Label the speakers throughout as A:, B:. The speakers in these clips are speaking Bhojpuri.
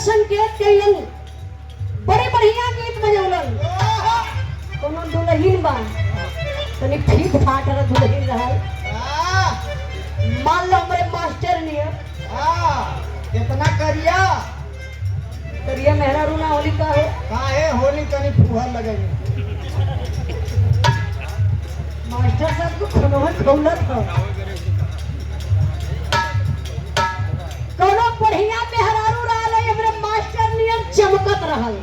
A: संकेत कइलन, बड़े बढ़िया गीत बजौलन। कोनो दुल्हन बा तनी फीट फाट रहा दुल्हन रहल, मान लो हमारे मास्टर नियर
B: कितना करिया
A: करिया मेहरा रूना होली का हो
B: काहे होली तनी फुहर लगेगी।
A: मास्टर साहब को खनोहर खौलत हो। कोनो बढ़िया मेहरारू रहल है हमरे मास्टर नियर चमकत रहल।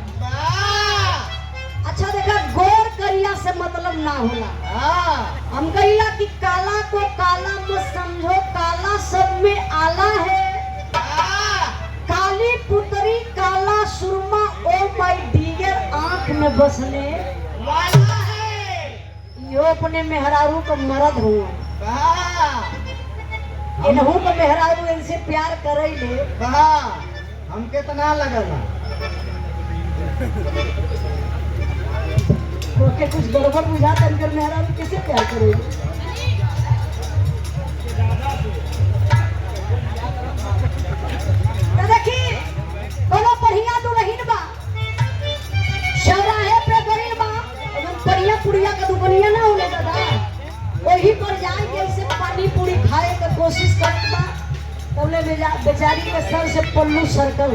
A: अच्छा देखा गोर करिया से मतलब ना होला। हम कहिला कि काला को काला मत समझो, काला सब में आला है। काली पुतरी काला सुरमा ओ माय डियर आंख में बसने
B: वाला है।
A: यो अपने मेहरारू को मरद हुआ, इनहू को मेहरारू इनसे प्यार करे ले।
B: हम कितना लगला
A: ओके कुछ गड़बड़ बुझाता इनकर मेहरारू कैसे प्यार करेगी। देखी कोनो बढ़िया दुल्हन बा शौराहे पे गरीब बा, एकदम बढ़िया पुड़िया का दुबनिया ना होने दादा, वही पर जाए के ऐसे पानी पूरी खाए के कोशिश करत बा। तबले बेचारी के सर से पल्लू सरकल,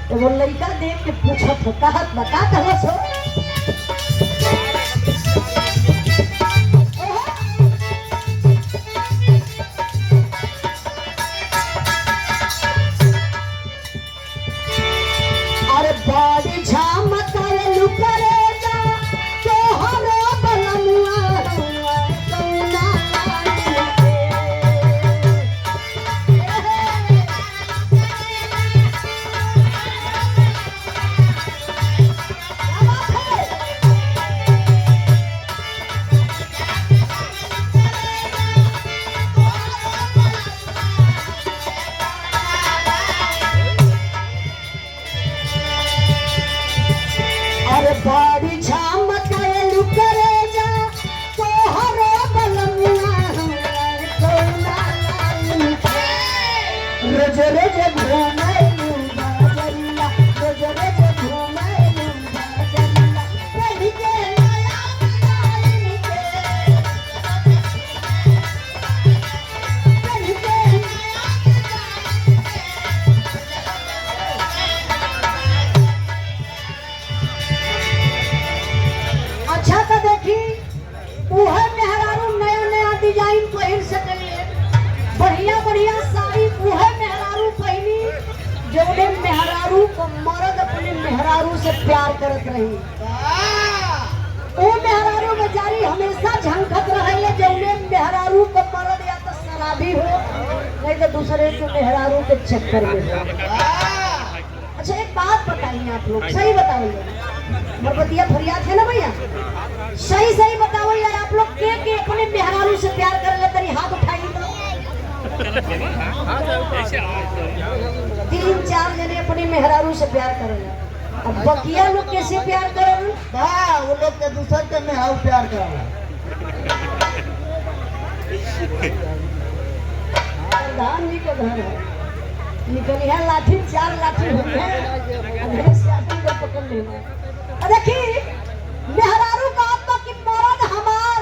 A: तो वो लड़का देख के पूछत हो कहत बता कहलस हो बाड़ी झामत लुकरे जा तो हरो बलमुआ हुआ कौना बाड़ी झामत लुकरे जा तो हरो बलमुआ हुआ कौना रोज रोज घूमे लूंगा रोज रोज घूमे लूंगा पढ़ के नया पढ़ के अच्छा तो देखी उहे मेहरारू नया नया डिजाइन पहिर सकले, बढ़िया बढ़िया साड़ी उहे मेहरारू पहनी जौने मेहरारू को मर्द अपने मेहरारू से प्यार करत रही। वो मेहरारू बेचारी हमेशा झंखत रहे जौने मेहरारू को मर्द या तो शराबी हो नहीं तो दूसरे के मेहरारू के चक्कर में हो। अच्छा एक बात बताइए आप लोग, सही बताइए, बरबतिया फरियाद है ना भैया, सही सही बताओ यार आप लोग के अपने मेहरारू से प्यार कर ले तरी हाथ उठाइए तो। 3-4 जने अपने मेहरारू से प्यार करेंगे, अब बकिया लोग कैसे प्यार करेंगे?
B: वो लोग के दूसर के मेहरारू प्यार करेंगे।
A: प्रधान जी के घर है निकली है लाठी, 4 लाठी हुई है पकड़ लेना। देखी मेहरारू का आत्मा की मरद हमार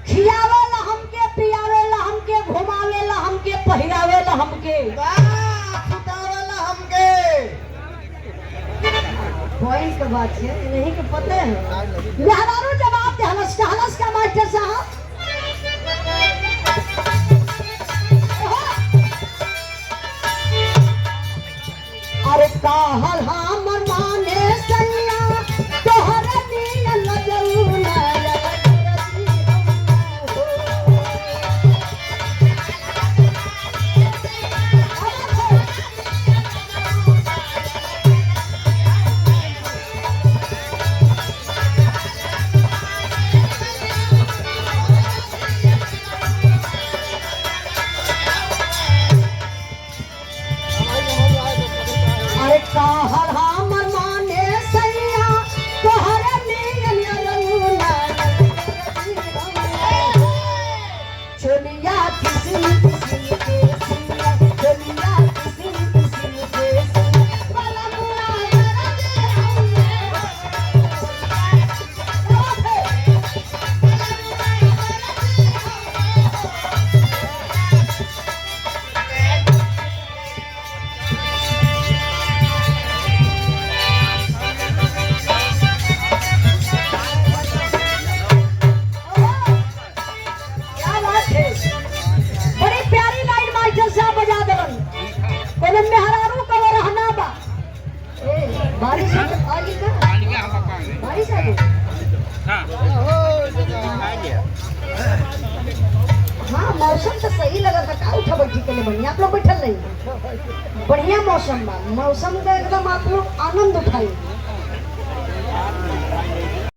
A: खियावे ला हमके, पियावे ला हमके, घुमावे ला हमके, पहिरावे ला हमके,
B: सुतावे ला हमके।
A: पॉइंट का बात है नहीं के पता है। मेहरारू जवाब दे हलस का मास्टर साहब अरे काहल हमर माने सैया तोहर नियन लगौना अरे काहल जब मेहरारू का रहना बा बारिश आगे का बारिश आगे हाँ मौसम तो सही लगा था का उठा बैठी के लिए बढ़िया आप लोग बैठल नहीं बढ़िया मौसम बा मौसम का एकदम आप लोग आनंद उठाइए